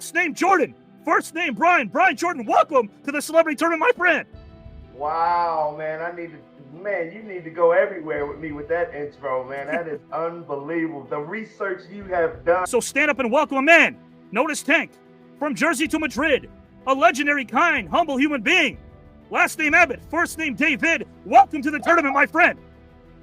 Last name Jordan. First name Brian. Brian Jordan, welcome to the celebrity tournament, my friend. Wow, man, you need to go everywhere with me with that intro, man. That is unbelievable. The research you have done. So stand up and welcome a man known as Tank. From Jersey to Madrid, a legendary, kind, humble human being. Last name Abbott, first name David. Welcome to the tournament, my friend.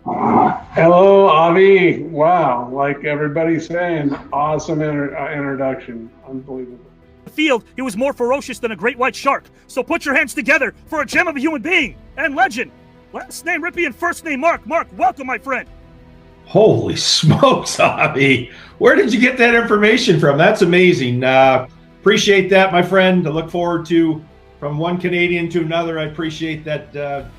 Hello, Avi. Wow, like everybody's saying, awesome introduction. Unbelievable. The field, he was more ferocious than a great white shark. So put your hands together for a gem of a human being and legend. Last name Rypien, first name Mark. Mark, welcome, my friend. Holy smokes, Avi. Where did you get that information from? That's amazing. Appreciate that, my friend. I look forward to from one Canadian to another. I appreciate that.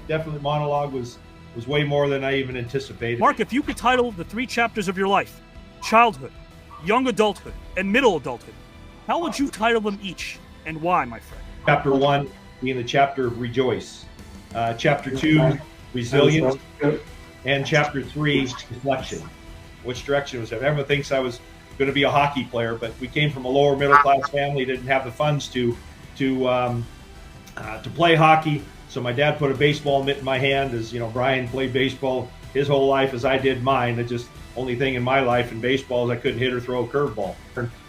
Definitely monologue was way more than I even anticipated. Mark, if you could title the 3 chapters of your life, childhood, young adulthood, and middle adulthood, how would you title them each and why, my friend? Chapter 1 being the chapter of rejoice. Chapter 2, resilience. And chapter 3, reflection. Which direction was it? Everyone thinks I was going to be a hockey player, but we came from a lower middle class family, didn't have the funds to play hockey. So my dad put a baseball mitt in my hand, as you know, Brian played baseball his whole life as I did mine. It just only thing in my life in baseball is I couldn't hit or throw a curveball.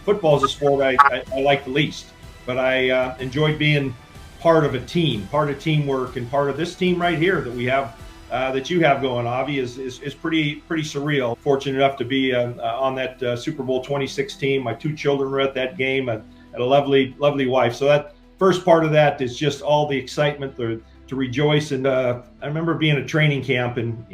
Football is a sport I like the least, but I enjoyed being part of a team, part of teamwork, and part of this team right here that we have, that you have going, Avi, is pretty surreal. Fortunate enough to be on that Super Bowl 26 team. My 2 children were at that game, and a lovely wife. So that first part of that is just all the excitement to rejoice. And I remember being at training camp in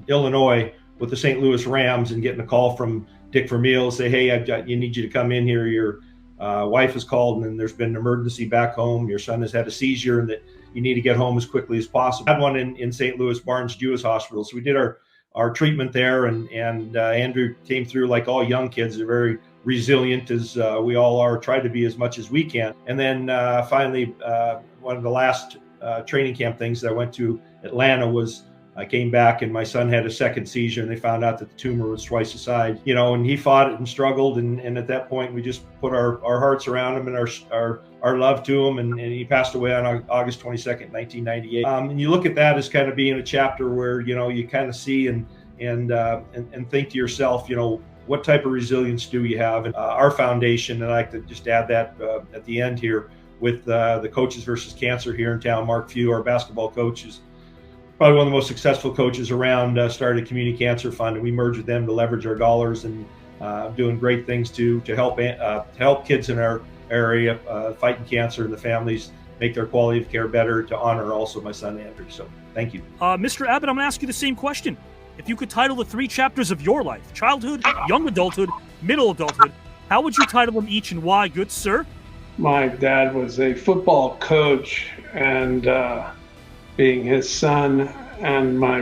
Illinois with the St. Louis Rams and getting a call from Dick Vermeil, say, hey, you need you to come in here. Your wife is called and there's been an emergency back home. Your son has had a seizure and that you need to get home as quickly as possible. I had one in St. Louis Barnes Jewish Hospital. So we did our treatment there, and Andrew came through like all young kids. They're very resilient, as we all are, tried to be as much as we can. And then finally, one of the last training camp things that I went to Atlanta was I came back and my son had a second seizure, and they found out that the tumor was twice the size, you know, and he fought it and struggled. And at that point, we just put our hearts around him and our love to him. And he passed away on August 22nd, 1998. And you look at that as kind of being a chapter where, you know, you kind of see and think to yourself, you know, what type of resilience do you have? And our foundation, and I like to just add that at the end here with the Coaches versus Cancer here in town. Mark Few, our basketball coach, is probably one of the most successful coaches around, started a community cancer fund, and we merged with them to leverage our dollars and doing great things to help kids in our area fighting cancer and the families make their quality of care better, to honor also my son Andrew. So thank you. Mr. Abbott, I'm going to ask you the same question. If you could title the 3 chapters of your life, childhood, young adulthood, middle adulthood, how would you title them each and why, good sir? My dad was a football coach, and being his son, and my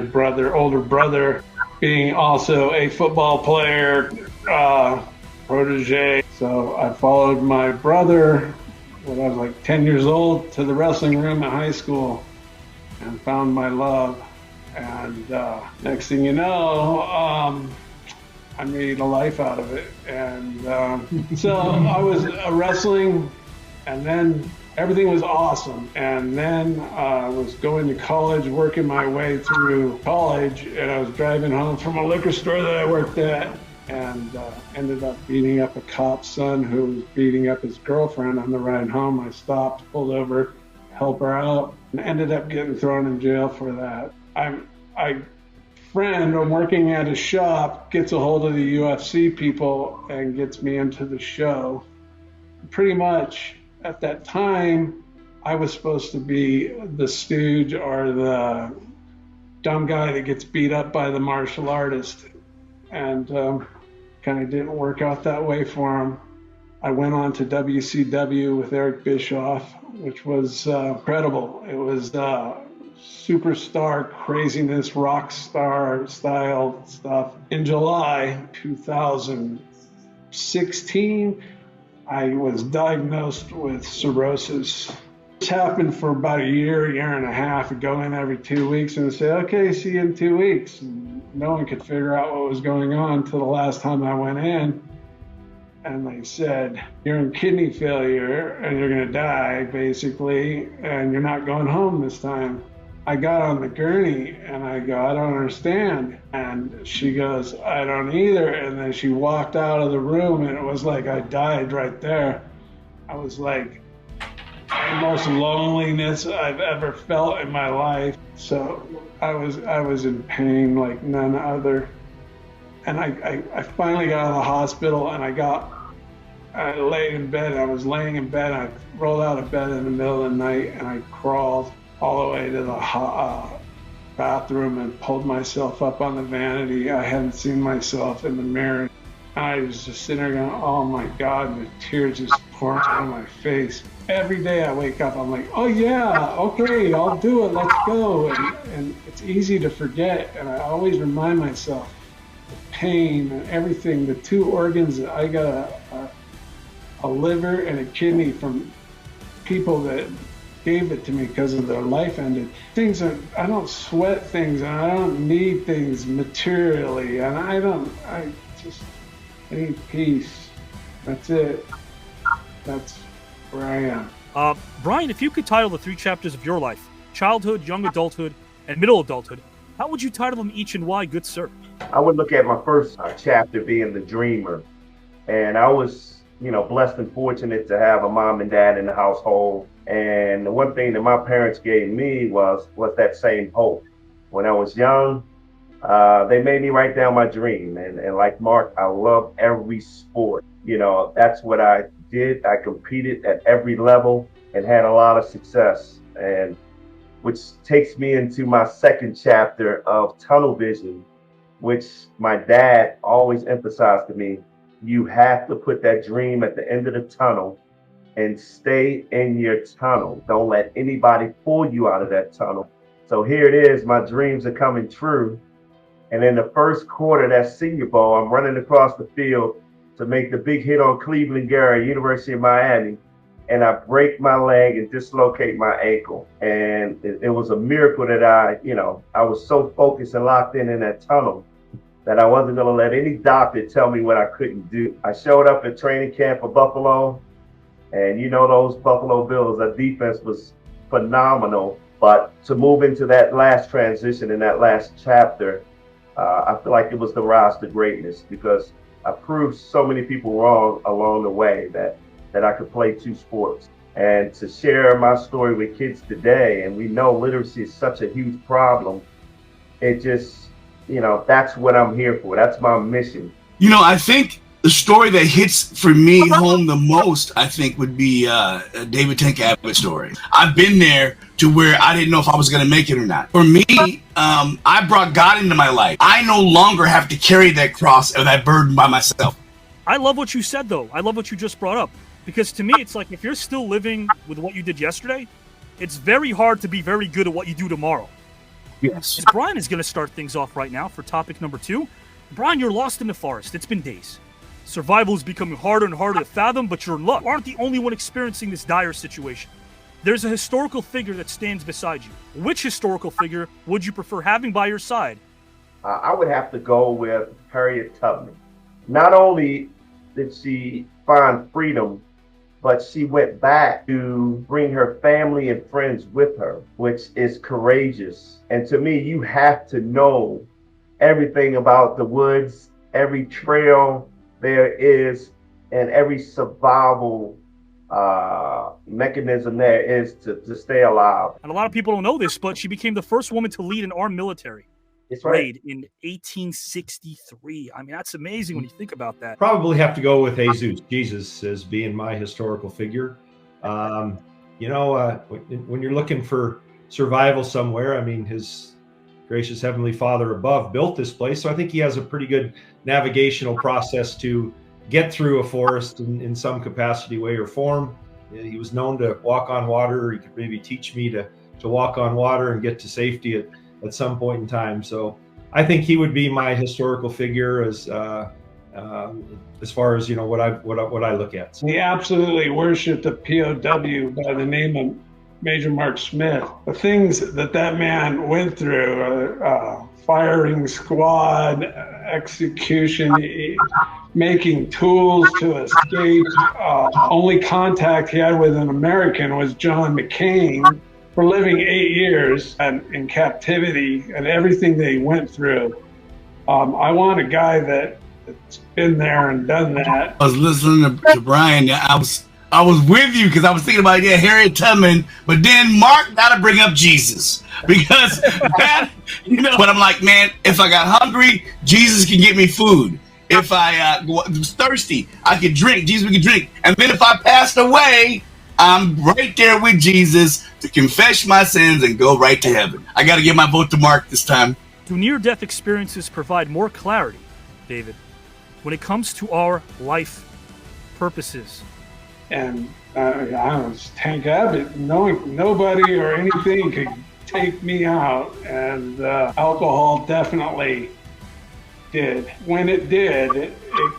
older brother, being also a football player, protege. So I followed my brother when I was like 10 years old to the wrestling room at high school and found my love. And next thing you know, I made a life out of it. And so I was wrestling, and then everything was awesome. And then I was going to college, working my way through college, and I was driving home from a liquor store that I worked at, and ended up beating up a cop's son who was beating up his girlfriend. On the ride home, I stopped, pulled over, help her out, and ended up getting thrown in jail for that. A friend, I'm working at a shop, gets a hold of the UFC people and gets me into the show. Pretty much at that time, I was supposed to be the stooge or the dumb guy that gets beat up by the martial artist. And kind of didn't work out that way for him. I went on to WCW with Eric Bischoff, which was incredible. It was superstar craziness, rock star style stuff. In July 2016, I was diagnosed with cirrhosis. This happened for about a year and a half. I'd go in every 2 weeks and say, okay, see you in 2 weeks. And no one could figure out what was going on until the last time I went in. and they said, you're in kidney failure and you're gonna die, basically, and you're not going home this time. I got on the gurney and I go, I don't understand. And she goes, I don't either. And then she walked out of the room and it was like I died right there. I was like, the most loneliness I've ever felt in my life. So I was in pain like none other. And I finally got out of the hospital and I laid in bed. I was laying in bed. I rolled out of bed in the middle of the night and I crawled all the way to the bathroom and pulled myself up on the vanity. I hadn't seen myself in the mirror. I was just sitting there going, oh my God, and the tears just pouring on my face. Every day I wake up, I'm like, oh yeah, okay, I'll do it, let's go. And it's easy to forget, and I always remind myself the pain and everything, the two organs, I got a liver and a kidney from people that gave it to me because of their life ended. I don't sweat things and I don't need things materially, and I need peace. That's it. That's where I am. Brian, if you could title the 3 chapters of your life, childhood, young adulthood, and middle adulthood, how would you title them each and why, good sir? I would look at my first chapter being the dreamer. And I was, blessed and fortunate to have a mom and dad in the household. And the one thing that my parents gave me was that same hope. When I was young, they made me write down my dream. And like Mark, I love every sport. That's what I did. I competed at every level and had a lot of success. And which takes me into my second chapter of tunnel vision, which my dad always emphasized to me. You have to put that dream at the end of the tunnel and stay in your tunnel. Don't let anybody pull you out of that tunnel. So here it is, my dreams are coming true. And in the first quarter of that Senior Bowl, I'm running across the field to make the big hit on Cleveland Gary, University of Miami. And I break my leg and dislocate my ankle. And it was a miracle that I was so focused and locked in that tunnel that I wasn't gonna let any doctor tell me what I couldn't do. I showed up at training camp for Buffalo, and those Buffalo Bills, that defense was phenomenal. But to move into that last transition in that last chapter, I feel like it was the rise to greatness, because I proved so many people wrong along the way that I could play 2 sports. And to share my story with kids today, and we know literacy is such a huge problem, it just, that's what I'm here for. That's my mission. I think the story that hits for me home the most, I think, would be David Tank Abbott's story. I've been there to where I didn't know if I was going to make it or not. For me, I brought God into my life. I no longer have to carry that cross or that burden by myself. I love what you said, though. I love what you just brought up. Because to me, it's like if you're still living with what you did yesterday, it's very hard to be very good at what you do tomorrow. Yes. And Brian is going to start things off right now for topic number 2. Brian, you're lost in the forest. It's been days. Survival is becoming harder and harder to fathom, but you're in luck. You aren't the only one experiencing this dire situation. There's a historical figure that stands beside you. Which historical figure would you prefer having by your side? I would have to go with Harriet Tubman. Not only did she find freedom, but she went back to bring her family and friends with her, which is courageous. And to me, you have to know everything about the woods, every trail there is, and every survival mechanism there is to stay alive. And a lot of people don't know this, but she became the first woman to lead an armed military raid in 1863. I mean, that's amazing when you think about that. Probably have to go with Jesus as being my historical figure. When you're looking for survival somewhere, I mean, his gracious Heavenly Father above built this place, so I think he has a pretty good navigational process to get through a forest in some capacity, way or form. He was known to walk on water. He could maybe teach me to walk on water and get to safety at some point in time. So I think he would be my historical figure as far as what I look at. He absolutely worshipped a POW by the name of Major Mark Smith. The things that man went through, firing squad, execution, making tools to escape. Only contact he had with an American was John McCain for living 8 years in captivity and everything that he went through. I want a guy that's been there and done that. I was listening to Brian. I was with you because I was thinking about Harriet Tubman, but then Mark got to bring up Jesus because that, But I'm like, man, if I got hungry, Jesus can get me food. If I was thirsty, I could drink. Jesus could drink. And then if I passed away, I'm right there with Jesus to confess my sins and go right to heaven. I got to give my vote to Mark this time. Do near-death experiences provide more clarity, David, when it comes to our life purposes? And I was Tank Abbott, knowing nobody or anything could take me out, and alcohol definitely did. When it did, it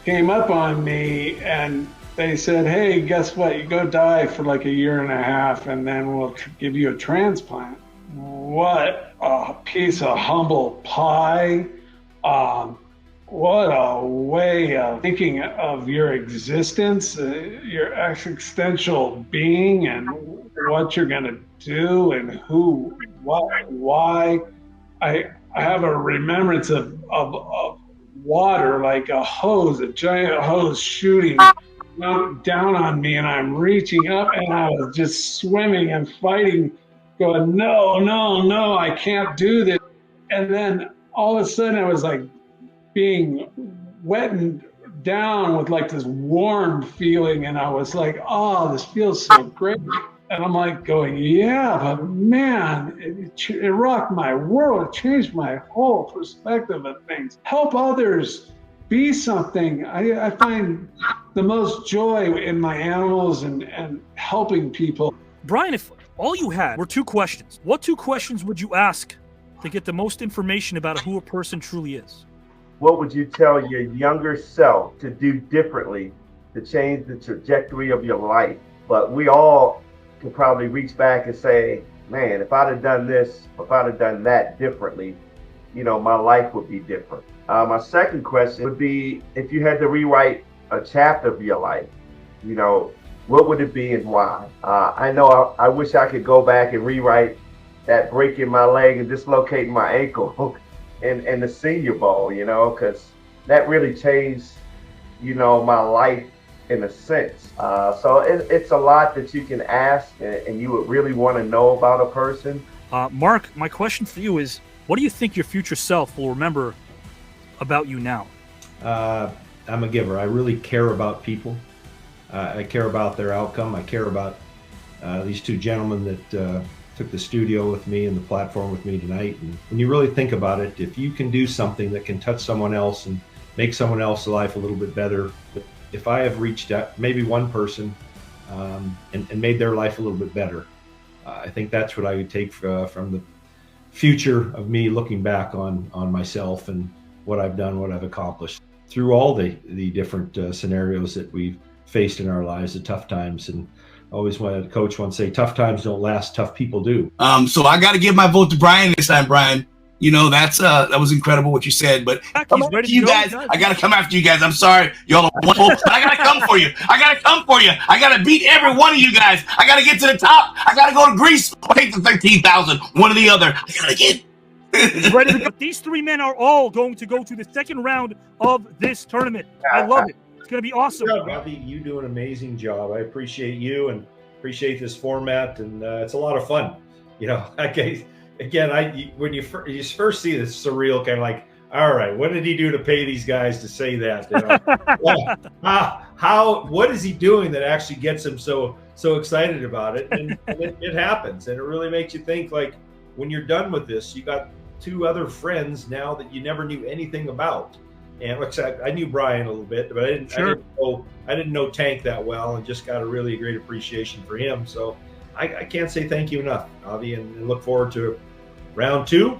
came up on me, and they said, hey, guess what? You go die for like a year and a half, and then we'll give you a transplant. What a piece of humble pie. What a way of thinking of your existence, your existential being, and what you're going to do, and who, what, why. I have a remembrance of water, like a hose, a giant hose shooting down on me, and I'm reaching up, and I was just swimming and fighting, going, no, I can't do this. And then all of a sudden I was like being wetted down with like this warm feeling, and I was like, oh, this feels so great. And I'm like going, yeah, but man, it rocked my world. It changed my whole perspective of things. Help others, be something. I find the most joy in my animals and helping people. Brian, if all you had were 2 questions, what 2 questions would you ask to get the most information about who a person truly is? What would you tell your younger self to do differently to change the trajectory of your life? But we all could probably reach back and say, man, if I'd have done this, if I'd have done that differently, my life would be different. My second question would be, if you had to rewrite a chapter of your life, what would it be and why? I know I wish I could go back and rewrite that breaking my leg and dislocating my ankle in the Senior Bowl, because that really changed, my life in a sense. So it's a lot that you can ask and you would really want to know about a person. Mark, my question for you is, what do you think your future self will remember about you now? I'm a giver. I really care about people. I care about their outcome. I care about these 2 gentlemen that took the studio with me and the platform with me tonight. And when you really think about it, if you can do something that can touch someone else and make someone else's life a little bit better, if I have reached out maybe one person and made their life a little bit better, I think that's what I would take from the future of me looking back on myself and what I've done, what I've accomplished through all the different scenarios that we've faced in our lives, the tough times. And I always wanted a coach once say, tough times don't last, tough people do. So I got to give my vote to Brian this time, Brian. That was incredible what you said, but you guys, I got to come after you guys. I'm sorry, y'all are wonderful, but I got to come for you. I got to beat every one of you guys. I got to get to the top. I got to go to Greece. Take the 13,000, one or the other. I got to get. But these 3 men are all going to go to the second round of this tournament. I love it. It's going to be awesome. Avi, you do an amazing job. I appreciate you and appreciate this format, and it's a lot of fun. Again, when you first see this, surreal, kind of like, all right, what did he do to pay these guys to say that? What is he doing that actually gets him so excited about it? And it happens, and it really makes you think, like, when you're done with this, you got 2 other friends now that you never knew anything about. And I knew Brian a little bit, but I didn't know Tank that well, and just got a really great appreciation for him. So I can't say thank you enough, Avi, and look forward to round 2